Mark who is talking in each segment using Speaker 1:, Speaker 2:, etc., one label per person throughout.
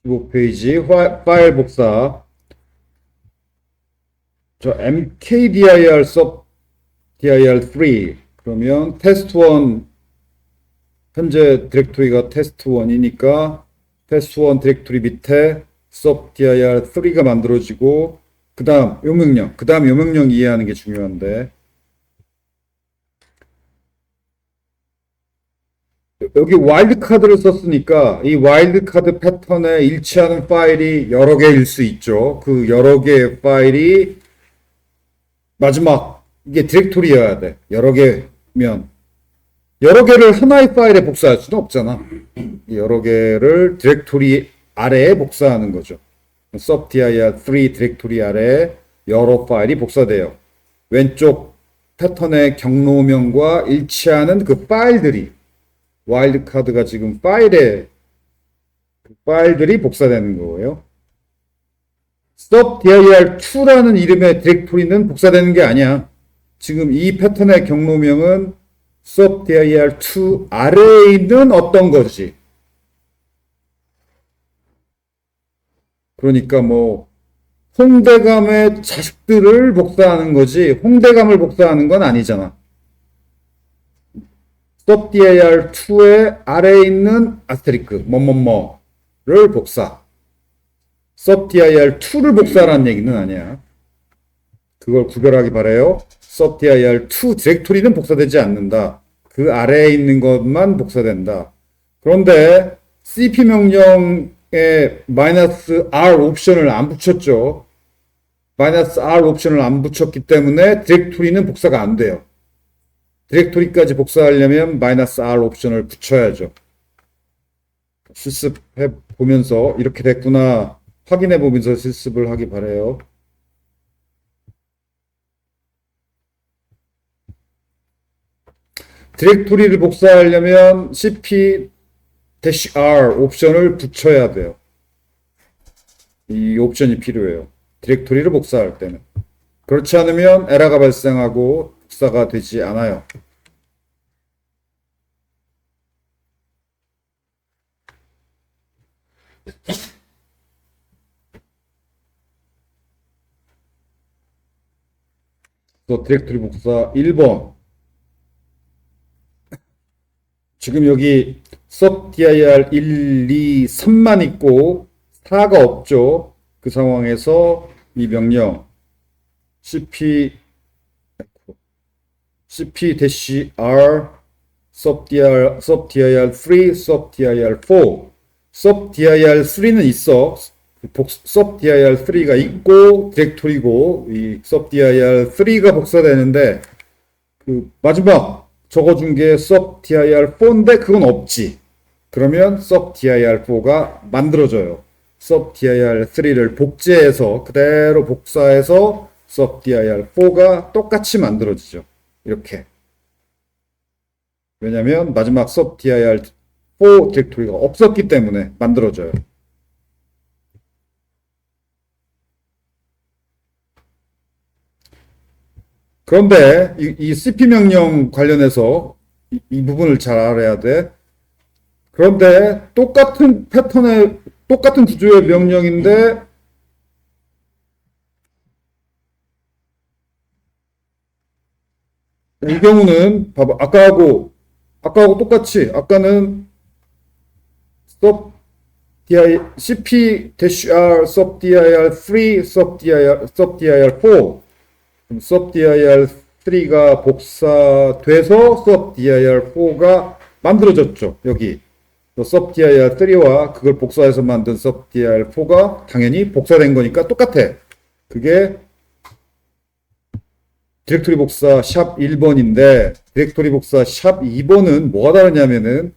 Speaker 1: 15페이지 파일 복사. 저 mkdir sub dir3 그러면 test1 현재 디렉토리가 test1이니까 test1 디렉토리 밑에 sub dir3가 만들어지고 그 다음 요 명령 이해하는 게 중요한데 여기 와일드카드를 썼으니까 이 와일드카드 패턴에 일치하는 파일이 여러 개일 수 있죠. 그 여러 개의 파일이 마지막 이게 디렉토리여야 돼. 여러 개면 여러 개를 하나의 파일에 복사할 수는 없잖아. 여러 개를 디렉토리 아래에 복사하는 거죠. subdir3 디렉토리 아래에 여러 파일이 복사돼요. 왼쪽 패턴의 경로명과 일치하는 그 파일들이 와일드카드가 지금 파일들이 복사되는 거예요. subdir2라는 이름의 디렉토리는 복사되는 게 아니야. 지금 이 패턴의 경로명은 subdir2 아래에 있는 어떤 것이. 그러니까 뭐 홍대감의 자식들을 복사하는 거지 홍대감을 복사하는 건 아니잖아. subdir2의 아래에 있는 아스테리크 뭐뭐뭐를 복사. subdir2를 복사하라는 얘기는 아니야. 그걸 구별하기 바래요. subdir2 디렉토리는 복사되지 않는다. 그 아래에 있는 것만 복사된다. 그런데 cp 명령에 -r 옵션을 안 붙였죠. -r 옵션을 안 붙였기 때문에 디렉토리는 복사가 안 돼요. 디렉토리까지 복사하려면 -r 옵션을 붙여야죠. 실습해 보면서 이렇게 됐구나 확인해 보면서 실습을 하기 바래요. 디렉토리를 복사하려면 cp-r 옵션을 붙여야 돼요. 이 옵션이 필요해요. 디렉토리를 복사할 때는. 그렇지 않으면 에러가 발생하고 복사가 되지 않아요. 또 디렉토리 복사 1번. 지금 여기 subdir 1, 2, 3만 있고 4가 없죠. 그 상황에서 이 명령 cp-r subdir3 subdir4 subdir3는 있어. subdir3가 있고 디렉토리고 이 subdir3가 복사되는데 그 마지막 적어준 게 subdir4인데 그건 없지. 그러면 subdir4가 만들어져요. subdir3를 복제해서 그대로 복사해서 subdir4가 똑같이 만들어지죠. 이렇게. 왜냐면 마지막 subdir4 디렉토리가 없었기 때문에 만들어져요. 그런데 이 cp 명령 관련해서 이 부분을 잘 알아야 돼. 그런데 똑같은 패턴의 똑같은 구조의 명령인데 이 경우는 봐봐. 아까하고 똑같이 아까는 cp-r subdir3 subdir4 subdir3가 복사돼서 subdir4가 만들어졌죠. 여기 subdir3와 그걸 복사해서 만든 subdir4가 당연히 복사된 거니까 똑같아. 그게 디렉토리 복사 샵 1번인데 디렉토리 복사 샵 2번은 뭐가 다르냐면은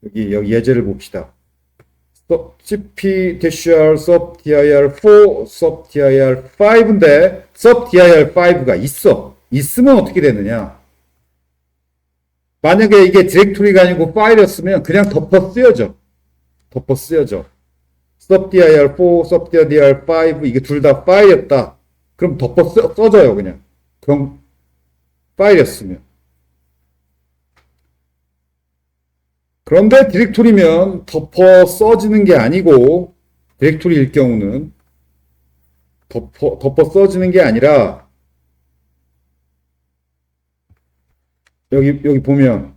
Speaker 1: 여기 예제를 봅시다. cp-r subdir4 subdir5인데 subdir5가 있으면 어떻게 되느냐? 만약에 이게 디렉토리가 아니고 파일이었으면 그냥 덮어 쓰여져. subdir4 subdir5 이게 둘 다 파일이었다. 그럼 덮어 써져요 그냥. 그럼 파일이었으면. 그런데 디렉토리면 덮어 써지는 게 아니고, 디렉토리일 경우는 덮어 써지는 게 아니라, 여기 보면,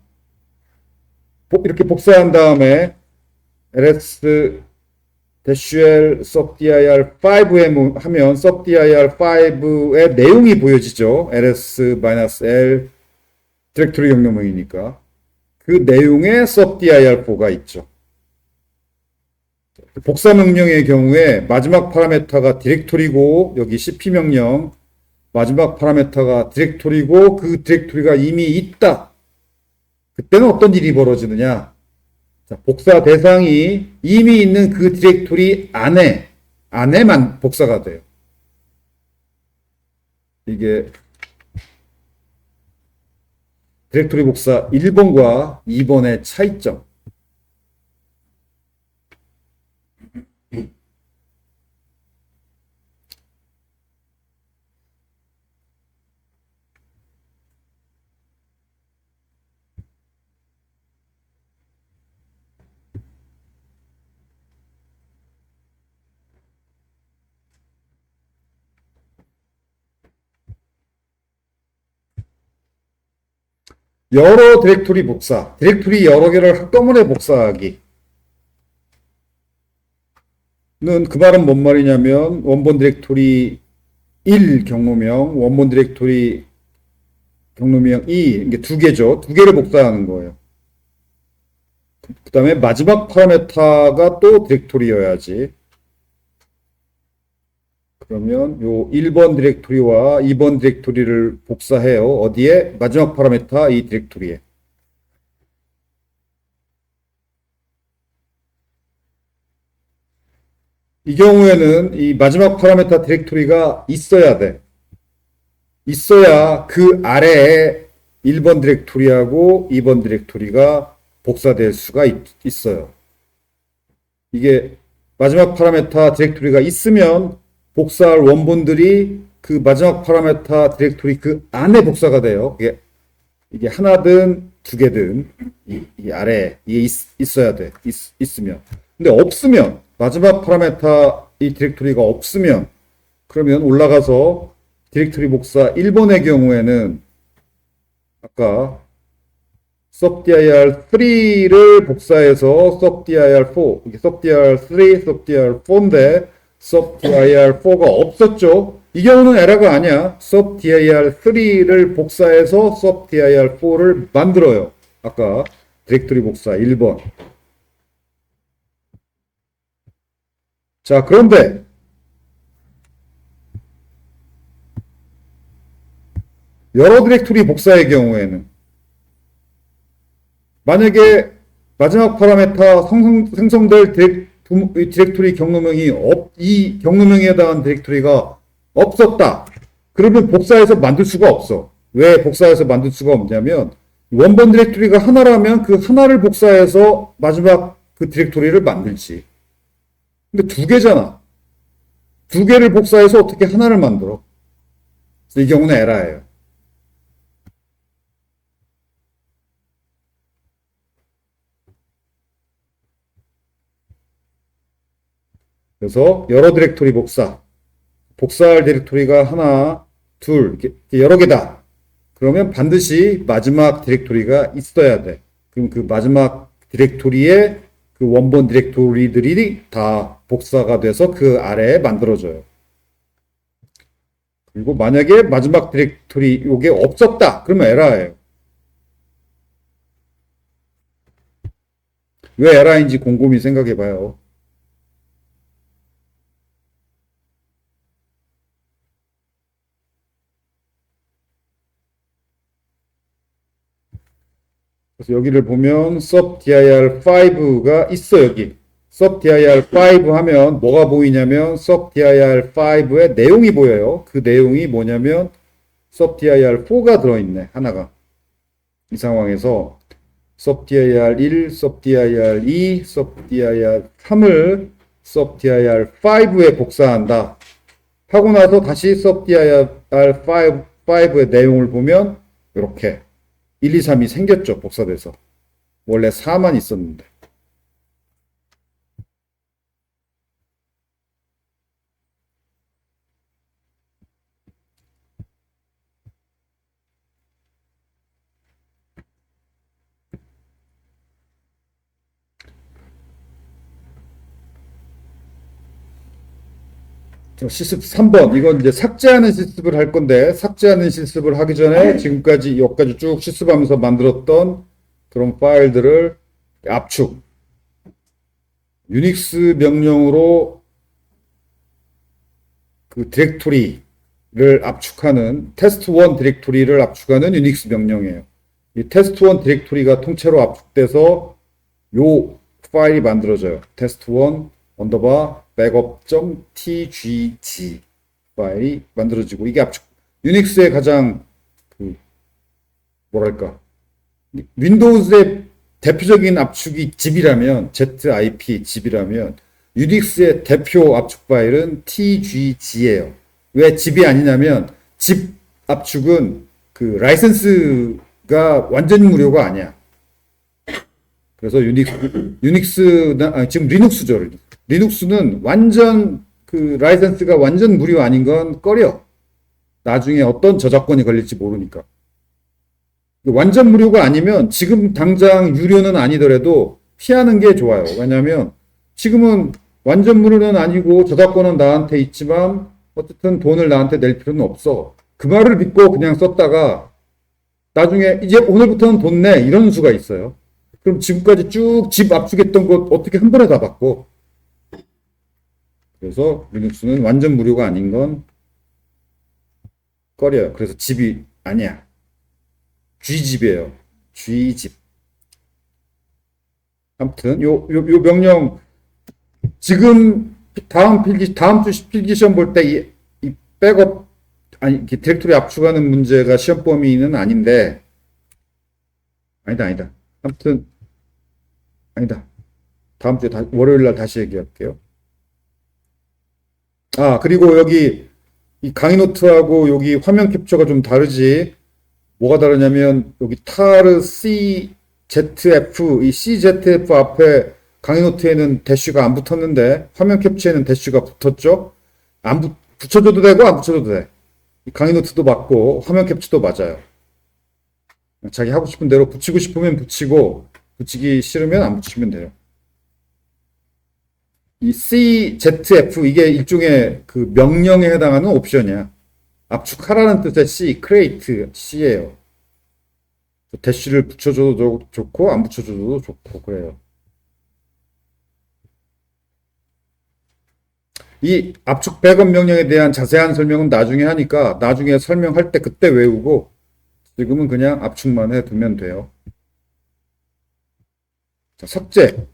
Speaker 1: 이렇게 복사한 다음에, ls -l subdir5에 하면 subdir5의 내용이 보여지죠. ls-l 디렉토리 경로명이니까. 그 내용에 subdir4가 있죠. 복사 명령의 경우에 마지막 파라메터가 디렉토리고 여기 cp 명령 마지막 파라메터가 디렉토리고 그 디렉토리가 이미 있다. 그때는 어떤 일이 벌어지느냐? 자, 복사 대상이 이미 있는 그 디렉토리 안에만 복사가 돼요. 이게 디렉토리 복사 1번과 2번의 차이점. 여러 디렉토리 복사, 디렉토리 여러 개를 한꺼번에 복사하기. 그 말은 뭔 말이냐면 원본 디렉토리 1 경로명, 원본 디렉토리 경로명 2, 이게 두 개죠. 두 개를 복사하는 거예요. 그 다음에 마지막 파라메터가 또 디렉토리여야지. 그러면 요 1번 디렉토리와 2번 디렉토리를 복사해요. 어디에? 마지막 파라메터 이 디렉토리에. 이 경우에는 이 마지막 파라메터 디렉토리가 있어야 돼. 있어야 그 아래에 1번 디렉토리하고 2번 디렉토리가 복사될 수가 있어요. 이게 마지막 파라메터 디렉토리가 있으면 복사할 원본들이 그 마지막 파라메터 디렉토리 그 안에 복사가 돼요. 이게 하나든 두 개든 이 아래에 이게 있어야 돼. 있으면. 근데 없으면 마지막 파라메터 이 디렉토리가 없으면 그러면 올라가서 디렉토리 복사 1번의 경우에는 아까 subdir3를 복사해서 subdir4 이게 subdir3, subdir4인데 subdir4가 없었죠. 이 경우는 에러가 아니야. subdir3를 복사해서 subdir4를 만들어요. 아까 디렉토리 복사 1번. 자, 그런데 여러 디렉토리 복사의 경우에는 만약에 마지막 파라메터 생성될 디렉토리 경로명이 이 경로명에 해당한 디렉토리가 없었다. 그러면 복사해서 만들 수가 없어. 왜 복사해서 만들 수가 없냐면 원본 디렉토리가 하나라면 그 하나를 복사해서 마지막 그 디렉토리를 만들지. 근데 두 개잖아. 두 개를 복사해서 어떻게 하나를 만들어? 이 경우는 에러예요. 그래서 여러 디렉토리 복사할 디렉토리가 하나, 둘, 이렇게 여러 개다. 그러면 반드시 마지막 디렉토리가 있어야 돼. 그럼 그 마지막 디렉토리에 그 원본 디렉토리들이 다 복사가 돼서 그 아래에 만들어져요. 그리고 만약에 마지막 디렉토리 요게 없었다. 그러면 에러예요. 왜 에러인지 곰곰이 생각해 봐요. 그래서 여기를 보면 subdir5가 있어 여기. subdir5 하면 뭐가 보이냐면 subdir5의 내용이 보여요. 그 내용이 뭐냐면 subdir4가 들어있네. 하나가. 이 상황에서 subdir1, subdir2, subdir3을 subdir5에 복사한다. 하고 나서 다시 subdir5의 내용을 보면 이렇게 1, 2, 3이 생겼죠. 복사돼서. 원래 4만 있었는데. 실습 3번. 이건 이제 삭제하는 실습을 할 건데, 삭제하는 실습을 하기 전에 지금까지, 여기까지 쭉 실습하면서 만들었던 그런 파일들을 압축. 유닉스 명령으로 그 디렉토리를 압축하는, 테스트1 디렉토리를 압축하는 유닉스 명령이에요. 이 테스트1 디렉토리가 통째로 압축돼서 요 파일이 만들어져요. 테스트1 언더바 backup.tgg 파일이 만들어지고, 이게 압축, 유닉스의 가장 그 뭐랄까, 윈도우즈의 대표적인 압축이 집이라면, ZIP 집이라면 유닉스의 대표 압축 파일은 tgg예요. 왜 집이 아니냐면, 집 압축은 그 라이센스가 완전 무료가 아니야. 그래서 지금 리눅스죠. 리눅스는 완전 그 라이센스가 완전 무료 아닌 건 꺼려. 나중에 어떤 저작권이 걸릴지 모르니까. 완전 무료가 아니면 지금 당장 유료는 아니더라도 피하는 게 좋아요. 왜냐하면 지금은 완전 무료는 아니고 저작권은 나한테 있지만 어쨌든 돈을 나한테 낼 필요는 없어. 그 말을 믿고 그냥 썼다가 나중에 이제 오늘부터는 돈 내 이런 수가 있어요. 그럼 지금까지 쭉 집 압축했던 것 어떻게 한 번에 다 받고. 그래서 리눅스는 완전 무료가 아닌 건 꺼려요. 그래서 집이 아니야. G집이에요. G집. 아무튼 요 명령 지금 다음 주 필기 시험 볼 때 이 백업 아니 디렉토리 압축하는 문제가 시험 범위는 아닌데 아니다. 아무튼 아니다. 다음 주에 월요일 날 다시 얘기할게요. 아, 그리고 여기 이 강의 노트하고 여기 화면 캡처가 좀 다르지. 뭐가 다르냐면 여기 타르 CZF 이 CZF 앞에 강의 노트에는 대쉬가 안 붙었는데 화면 캡처에는 대쉬가 붙었죠. 안 붙여줘도 되고 안 붙여줘도 돼. 이 강의 노트도 맞고 화면 캡처도 맞아요. 자기 하고 싶은 대로 붙이고 싶으면 붙이고 붙이기 싫으면 안 붙이면 돼요. 이 CZF 이게 일종의 그 명령에 해당하는 옵션이야. 압축하라는 뜻의 C, create C예요. 대쉬를 붙여줘도 좋고 안 붙여줘도 좋고 그래요. 이 압축 백업 명령에 대한 자세한 설명은 나중에 하니까 나중에 설명할 때 그때 외우고 지금은 그냥 압축만 해두면 돼요. 자, 삭제.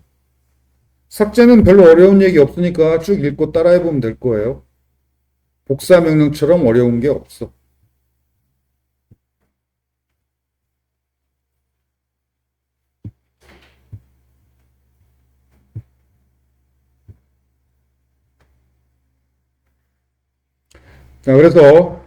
Speaker 1: 삭제는 별로 어려운 얘기 없으니까 쭉 읽고 따라해보면 될 거예요. 복사 명령처럼 어려운 게 없어. 자, 그래서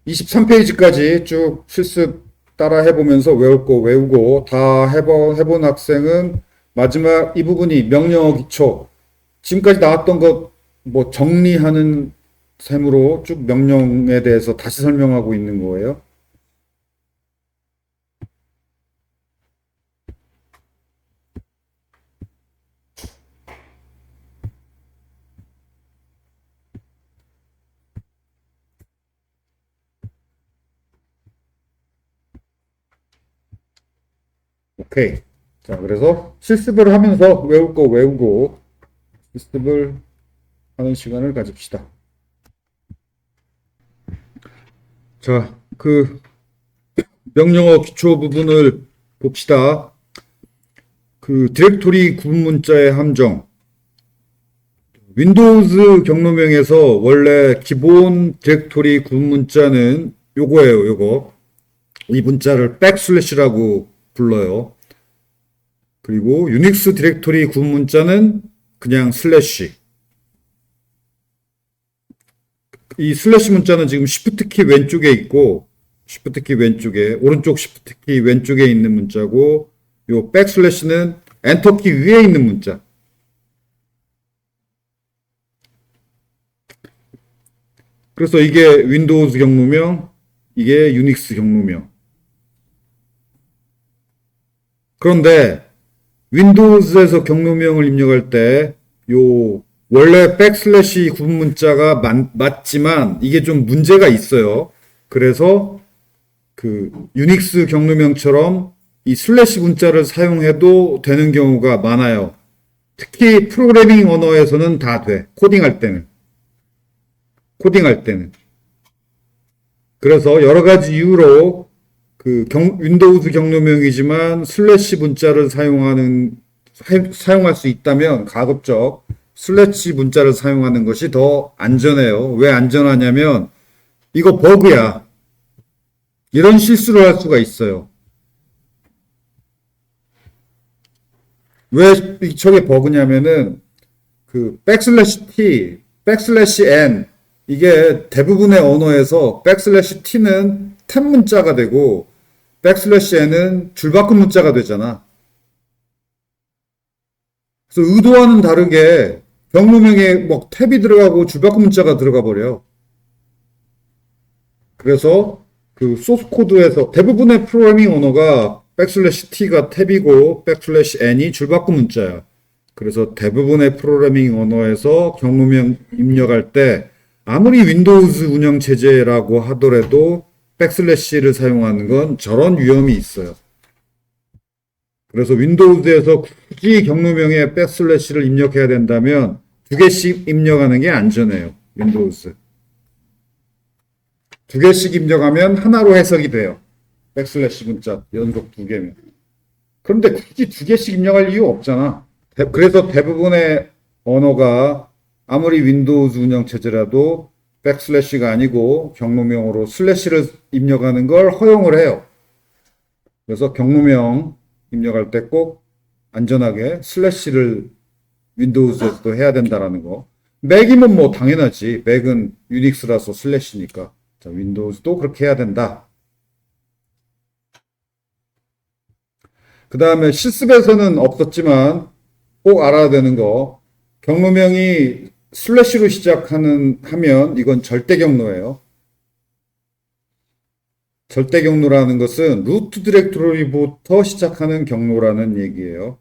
Speaker 1: 23페이지까지 쭉 실습 따라 해보면서 외울 거 외우고 다 해본 학생은 마지막 이 부분이 명령어 기초. 지금까지 나왔던 것 뭐 정리하는 셈으로 쭉 명령에 대해서 다시 설명하고 있는 거예요. 오케이. 자, 그래서 실습을 하면서 외울 거 외우고 실습을 하는 시간을 가집시다. 자, 그 명령어 기초 부분을 봅시다. 그 디렉토리 구분 문자의 함정. 윈도우즈 경로명에서 원래 기본 디렉토리 구분 문자는 요거예요, 요거. 이 문자를 백슬래시라고 불러요. 그리고 유닉스 디렉토리 구분 문자는 그냥 슬래시. 이 슬래시 문자는 지금 시프트 키 왼쪽에 있고, 시프트 키 왼쪽에, 오른쪽 시프트 키 왼쪽에 있는 문자고, 요 백슬래시는 엔터키 위에 있는 문자. 그래서 이게 윈도우즈 경로명, 이게 유닉스 경로명. 그런데 윈도우즈에서 경로명을 입력할 때 요 원래 백슬래시 구분 문자가 맞지만 이게 좀 문제가 있어요. 그래서 그 유닉스 경로명처럼 이 슬래시 문자를 사용해도 되는 경우가 많아요. 특히 프로그래밍 언어에서는 다 돼. 코딩할 때는. 그래서 여러 가지 이유로 그 윈도우즈 경로명이지만 슬래시 문자를 사용할 수 있다면 가급적 슬래시 문자를 사용하는 것이 더 안전해요. 왜 안전하냐면 이거 버그야. 이런 실수를 할 수가 있어요. 왜 저게 버그냐면은 그 백슬래시 t, 백슬래시 n 이게 대부분의 언어에서 백슬래시 t는 탭 문자가 되고 백슬래시 n은 줄바꿈 문자가 되잖아. 그래서 의도와는 다르게 경로명에 뭐 탭이 들어가고 줄바꿈 문자가 들어가 버려. 그래서 그 소스 코드에서 대부분의 프로그래밍 언어가 백슬래시 t가 탭이고 백슬래시 n이 줄바꿈 문자야. 그래서 대부분의 프로그래밍 언어에서 경로명 입력할 때 아무리 윈도우즈 운영 체제라고 하더라도 백슬래시를 사용하는 건 저런 위험이 있어요. 그래서 윈도우즈에서 굳이 경로명에 백슬래시를 입력해야 된다면 2개씩 입력하는 게 안전해요. 윈도우즈. 2개씩 입력하면 하나로 해석이 돼요. 백슬래시 문자 연속 2개면. 그런데 굳이 2개씩 입력할 이유 없잖아. 그래서 대부분의 언어가 아무리 윈도우즈 운영체제라도 백슬래시가 아니고 경로명으로 슬래시를 입력하는 걸 허용을 해요. 그래서 경로명 입력할 때 꼭 안전하게 슬래시를 윈도우즈에서도 해야 된다라는 거. 맥이면 뭐 당연하지. 맥은 유닉스라서 슬래시니까. 자, 윈도우즈도 그렇게 해야 된다. 그 다음에 실습에서는 없었지만 꼭 알아야 되는 거. 경로명이 슬래시로 하면 이건 절대 경로예요. 절대 경로라는 것은 루트 디렉토리부터 시작하는 경로라는 얘기예요.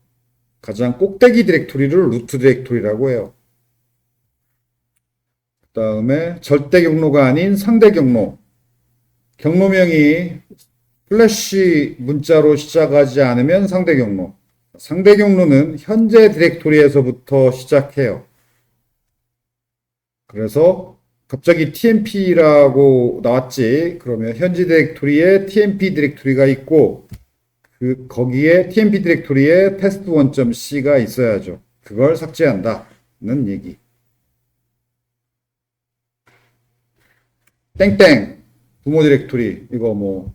Speaker 1: 가장 꼭대기 디렉토리를 루트 디렉토리라고 해요. 그 다음에 절대 경로가 아닌 상대 경로. 경로명이 슬래시 문자로 시작하지 않으면 상대 경로. 상대 경로는 현재 디렉토리에서부터 시작해요. 그래서 갑자기 tmp라고 나왔지. 그러면 현재 디렉토리에 tmp 디렉토리가 있고 거기에 tmp 디렉토리에 test1.c가 있어야죠. 그걸 삭제한다는 얘기. 땡땡 부모 디렉토리 이거 뭐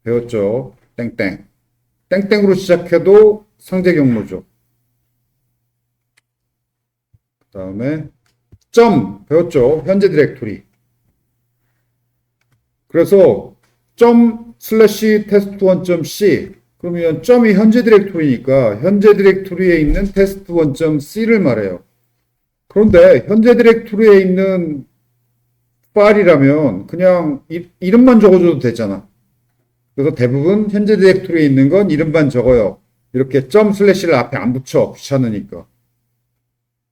Speaker 1: 배웠죠. 땡땡 땡땡으로 시작해도 상대 경로죠. 그 다음에 점 배웠죠. 현재 디렉토리. 그래서 점 슬래시 test1.c 그러면 점이 현재 디렉토리니까 현재 디렉토리에 있는 test1.c를 말해요. 그런데 현재 디렉토리에 있는 파일이라면 그냥 이름만 적어줘도 되잖아. 그래서 대부분 현재 디렉토리에 있는 건 이름만 적어요. 이렇게 점 슬래시를 앞에 안 붙여. 귀찮으니까.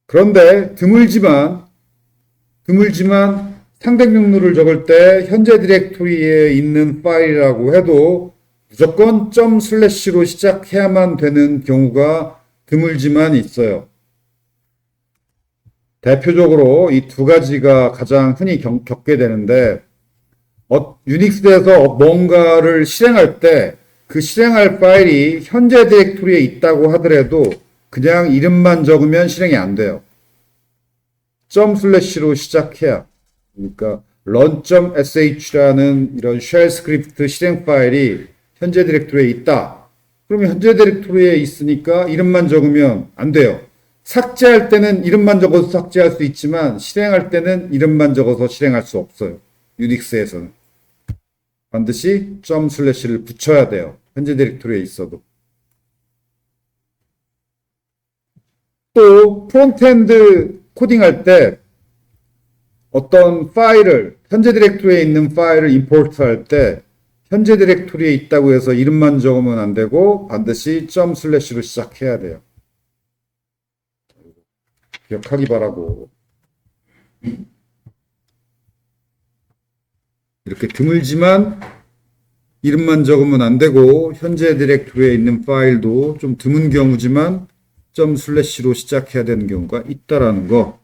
Speaker 1: 그런데 드물지만 상대 경로를 적을 때 현재 디렉토리에 있는 파일이라고 해도 무조건 점 슬래시로 시작해야만 되는 경우가 드물지만 있어요. 대표적으로 이 두 가지가 가장 흔히 겪게 되는데 유닉스에서 뭔가를 실행할 때 그 실행할 파일이 현재 디렉토리에 있다고 하더라도 그냥 이름만 적으면 실행이 안 돼요. 점 슬래시로 시작해야. 그러니까 run.sh라는 이런 쉘 스크립트 실행 파일이 현재 디렉토리에 있다. 그러면 현재 디렉토리에 있으니까 이름만 적으면 안 돼요. 삭제할 때는 이름만 적어서 삭제할 수 있지만 실행할 때는 이름만 적어서 실행할 수 없어요. 유닉스에서는. 반드시 점 슬래시를 붙여야 돼요. 현재 디렉토리에 있어도. 또 프론트엔드 코딩할 때 어떤 파일을 현재 디렉토리에 있는 파일을 임포트 할 때 현재 디렉토리에 있다고 해서 이름만 적으면 안 되고 반드시 점 슬래시로 시작해야 돼요. 기억하기 바라고. 이렇게 드물지만 이름만 적으면 안 되고 현재 디렉토리에 있는 파일도 좀 드문 경우지만 점 슬래시로 시작해야 되는 경우가 있다라는 거.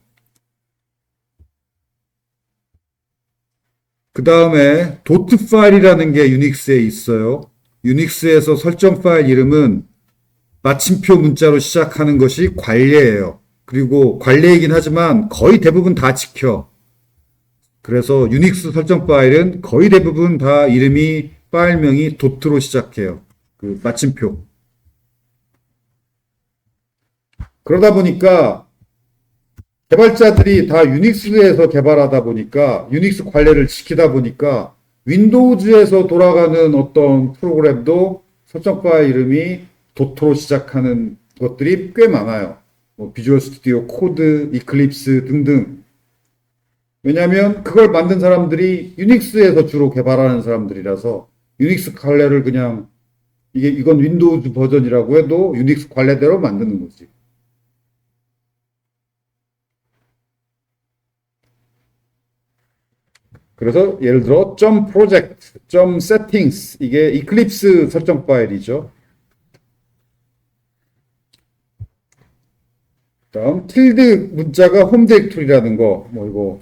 Speaker 1: 그 다음에 도트 파일이라는 게 유닉스에 있어요. 유닉스에서 설정 파일 이름은 마침표 문자로 시작하는 것이 관례예요. 그리고 관례이긴 하지만 거의 대부분 다 지켜. 그래서 유닉스 설정 파일은 거의 대부분 다 이름이 파일명이 도트로 시작해요. 그 마침표. 그러다 보니까 개발자들이 다 유닉스에서 개발하다 보니까 유닉스 관례를 지키다 보니까 윈도우즈에서 돌아가는 어떤 프로그램도 설정 파일 이름이 도트로 시작하는 것들이 꽤 많아요. 뭐 비주얼 스튜디오 코드, 이클립스 등등. 왜냐하면 그걸 만든 사람들이 유닉스에서 주로 개발하는 사람들이라서 유닉스 관례를 그냥 이건 윈도우즈 버전이라고 해도 유닉스 관례대로 만드는 거지. 그래서 예를 들어 .project, .settings 이게 이클립스 설정 파일이죠. 다음 tilde 문자가 홈 디렉토리라는 거, 뭐 이거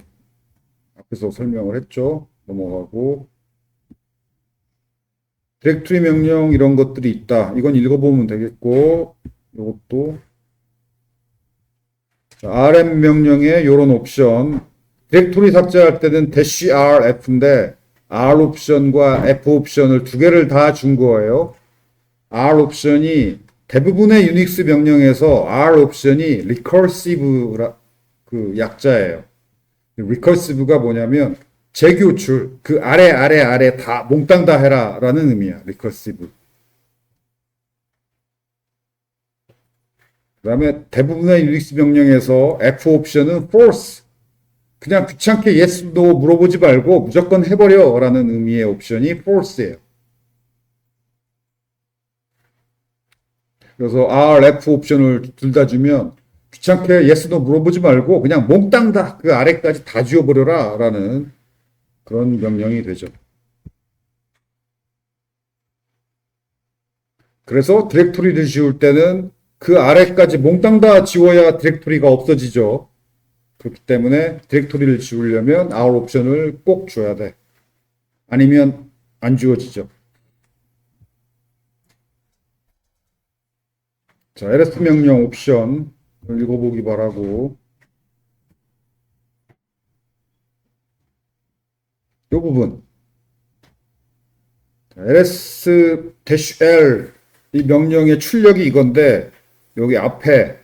Speaker 1: 앞에서 설명을 했죠. 넘어가고 디렉토리 명령 이런 것들이 있다. 이건 읽어보면 되겠고 이것도 rm 명령에 이런 옵션 디렉토리 삭제할 때는 -rf인데 r 옵션과 f 옵션을 두 개를 다 준 거예요. r 옵션이 대부분의 유닉스 명령에서 r 옵션이 recursive 그 약자예요. recursive가 뭐냐면 재교출, 그 아래 다 몽땅 다 해라 라는 의미야. recursive. 그 다음에 대부분의 유닉스 명령에서 f 옵션은 force, 그냥 귀찮게 yes, no 물어보지 말고 무조건 해버려 라는 의미의 옵션이 force예요. 그래서 R, F 옵션을 둘 다 주면 귀찮게 yes, no 물어보지 말고 그냥 몽땅 다 그 아래까지 다 지워버려라 라는 그런 명령이 되죠. 그래서 디렉토리를 지울 때는 그 아래까지 몽땅 다 지워야 디렉토리가 없어지죠. 그렇기 때문에 디렉토리를 지우려면 R 옵션을 꼭 줘야 돼. 아니면 안 지워지죠. 자, ls 명령 옵션 읽어보기 바라고. 이 부분 ls-l 이 명령의 출력이 이건데 여기 앞에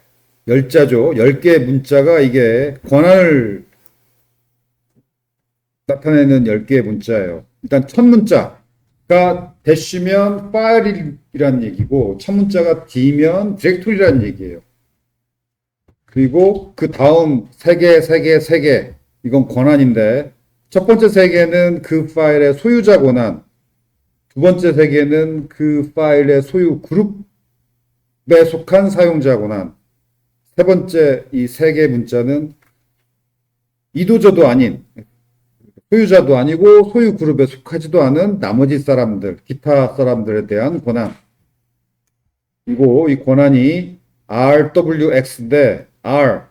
Speaker 1: 열자죠. 10개의 문자가 이게 권한을 나타내는 10개의 문자예요. 일단 첫 문자가 대쉬면 파일이라는 얘기고 첫 문자가 d면 디렉토리라는 얘기예요. 그리고 그 다음 3개 이건 권한인데 첫 번째 3개는 그 파일의 소유자 권한, 두 번째 3개는 그 파일의 소유 그룹에 속한 사용자 권한, 세 번째 이 3개 문자는 이도저도 아닌 소유자도 아니고 소유 그룹에 속하지도 않은 나머지 사람들, 기타 사람들에 대한 권한. 그리고 이 권한이 RWX인데 R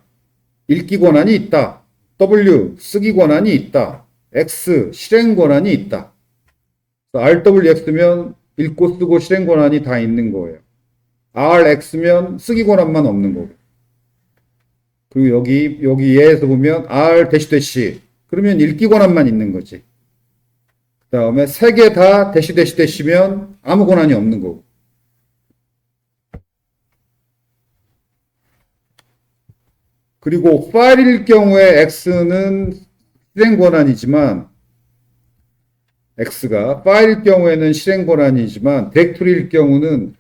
Speaker 1: 읽기 권한이 있다. W 쓰기 권한이 있다. X 실행 권한이 있다. RWX면 읽고 쓰고 실행 권한이 다 있는 거예요. RX면 쓰기 권한만 없는 거고. 그리고 여기 얘에서 보면 R 대시 그러면 읽기 권한만 있는 거지. 그 다음에 3개 다 대시면 아무 권한이 없는 거고. 그리고 파일일 경우에 X는 실행 권한이지만 X가 파일일 경우에는 실행 권한이지만 디렉토리일 경우는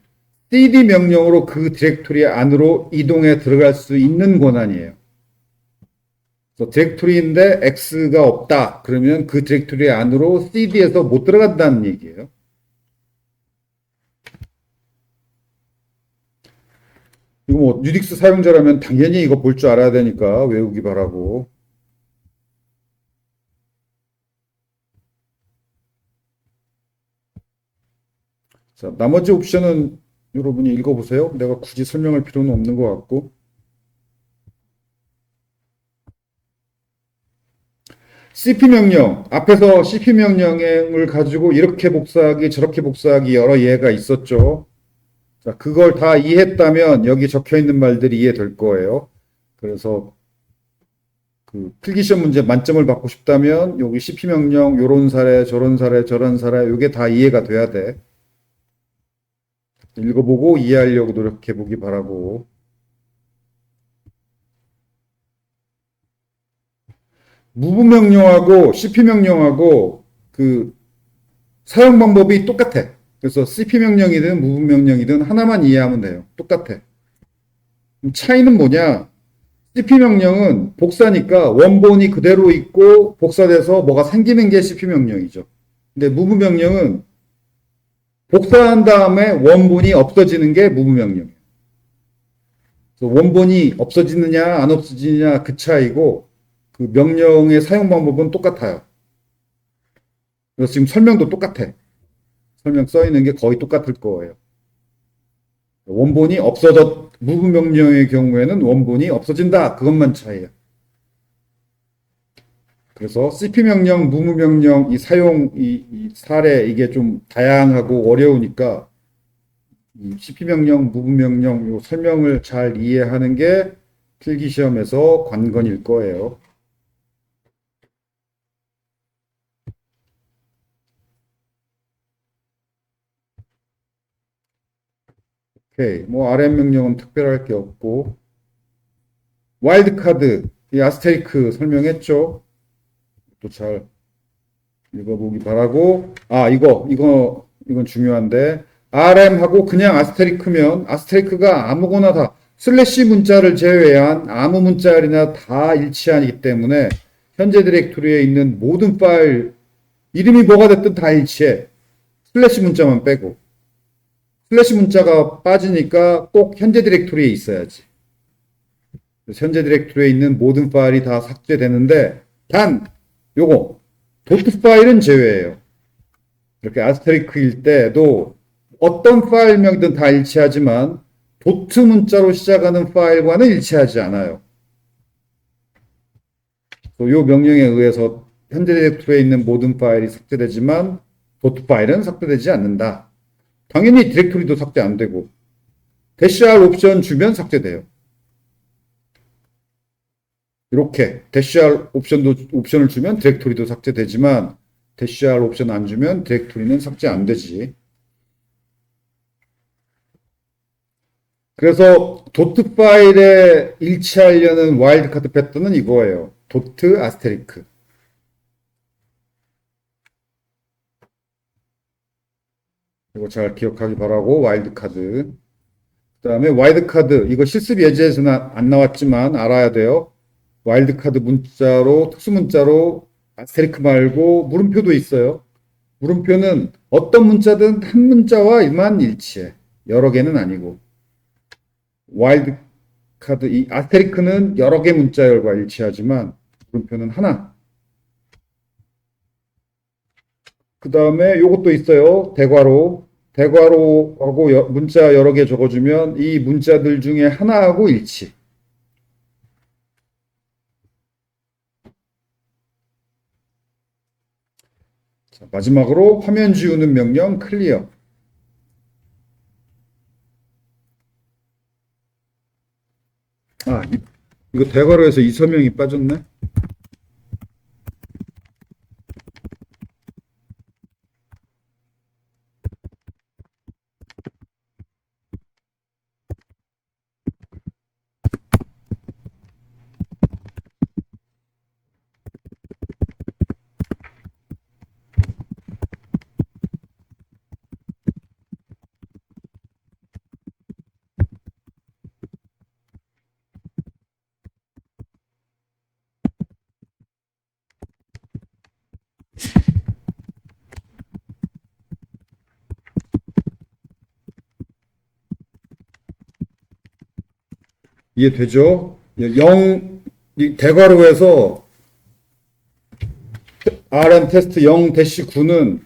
Speaker 1: cd 명령으로 그 디렉토리 안으로 이동해 들어갈 수 있는 권한이에요. 그래서 디렉토리인데 X가 없다. 그러면 그 디렉토리 안으로 cd에서 못 들어간다는 얘기예요. 이거 뭐 유닉스 사용자라면 당연히 이거 볼 줄 알아야 되니까 외우기 바라고. 자, 나머지 옵션은 여러분이 읽어보세요. 내가 굳이 설명할 필요는 없는 것 같고. CP 명령, 앞에서 CP 명령을 가지고 이렇게 복사하기, 저렇게 복사하기 여러 예가 있었죠. 자, 그걸 다 이해했다면 여기 적혀 있는 말들이 이해될 거예요. 그래서 그 필기시험 문제 만점을 받고 싶다면 여기 CP 명령, 요런 사례, 저런 사례, 저런 사례, 요게 다 이해가 돼야 돼. 읽어보고 이해하려고 노력해 보기 바라고. 무브 명령하고 CP 명령하고 그 사용 방법이 똑같아. 그래서 CP 명령이든 무브 명령이든 하나만 이해하면 돼요. 똑같아. 차이는 뭐냐? CP 명령은 복사니까 원본이 그대로 있고 복사돼서 뭐가 생기는 게 CP 명령이죠. 근데 무브 명령은 복사한 다음에 원본이 없어지는 게 무브 명령이에요. 그래서 원본이 없어지느냐 안 없어지느냐 그 차이고 그 명령의 사용 방법은 똑같아요. 그래서 지금 설명도 똑같아. 설명 써 있는 게 거의 똑같을 거예요. 원본이 무브 명령의 경우에는 원본이 없어진다. 그것만 차이예요. 그래서 CP 명령, 무브 명령 이 사용 이 사례 이게 좀 다양하고 어려우니까 이 CP 명령, 무브 명령 요 설명을 잘 이해하는 게 필기 시험에서 관건일 거예요. 오케이. 뭐 RM 명령은 특별할 게 없고 와일드 카드 이 아스테리크 설명했죠. 또 잘 읽어보기 바라고. 아 이건 중요한데 RM하고 그냥 아스테리크면 아스테리크가 아무거나 다 슬래시 문자를 제외한 아무 문자열이나 다 일치하기 때문에 현재 디렉토리에 있는 모든 파일 이름이 뭐가 됐든 다 일치해. 슬래시 문자만 빼고. 슬래시 문자가 빠지니까 꼭 현재 디렉토리에 있어야지. 현재 디렉토리에 있는 모든 파일이 다 삭제되는데 단 요거 도트 파일은 제외해요. 이렇게 아스테리크일 때도 어떤 파일명이든 다 일치하지만 도트 문자로 시작하는 파일과는 일치하지 않아요. 이 명령에 의해서 현재 디렉토리에 있는 모든 파일이 삭제되지만 도트 파일은 삭제되지 않는다. 당연히 디렉토리도 삭제 안 되고 -R 옵션 주면 삭제돼요. 이렇게 -R 옵션을 주면 디렉토리도 삭제되지만 -R 옵션 안 주면 디렉토리는 삭제 안 되지. 그래서 도트 파일에 일치하려는 와일드카드 패턴은 이거예요. 도트 아스테리크. 이거 잘 기억하기 바라고 와일드카드. 그 다음에 와일드카드 이거 실습 예제에서는 안 나왔지만 알아야 돼요. 와일드카드 문자로 특수 문자로 아스테리크 말고 물음표도 있어요. 물음표는 어떤 문자든 한 문자와만 일치해. 여러 개는 아니고. 와일드카드 이 아스테리크는 여러 개 문자열과 일치하지만 물음표는 하나. 그 다음에 요것도 있어요. 대괄호. 대괄호하고 문자 여러 개 적어주면 이 문자들 중에 하나하고 일치. 자, 마지막으로 화면 지우는 명령 클리어. 아, 이거 대괄호에서 이 설명이 빠졌네. 이해되죠? 0, 이 대괄호에서 RM 테스트 0-9는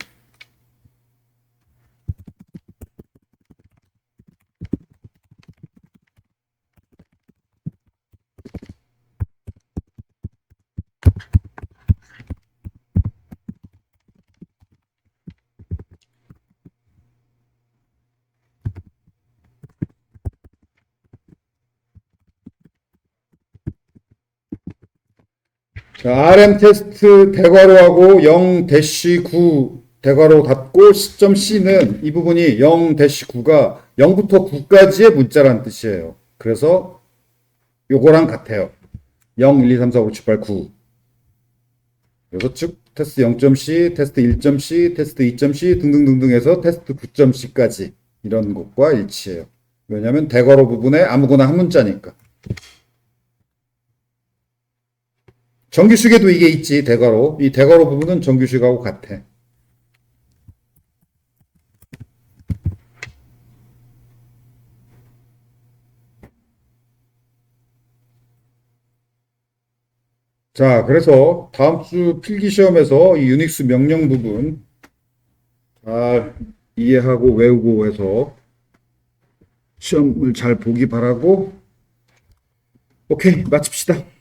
Speaker 1: 자, RM 테스트 대괄호하고 0-9 대괄호 닫고 시점 C는 이 부분이 0-9가 0부터 9까지의 문자라는 뜻이에요. 그래서 요거랑 같아요. 0, 1, 2, 3, 4, 5, 6, 7, 8, 9. 그래서 쭉 테스트 0.C, 테스트 1.C, 테스트 2.C 등등등등 해서 테스트 9.C까지 이런 것과 일치해요. 왜냐하면 대괄호 부분에 아무거나 한 문자니까. 정규식에도 이게 있지, 대괄호. 이 대괄호 부분은 정규식하고 같아. 자, 그래서 다음 주 필기 시험에서 이 유닉스 명령 부분 잘 이해하고 외우고 해서 시험을 잘 보기 바라고, 오케이, 마칩시다.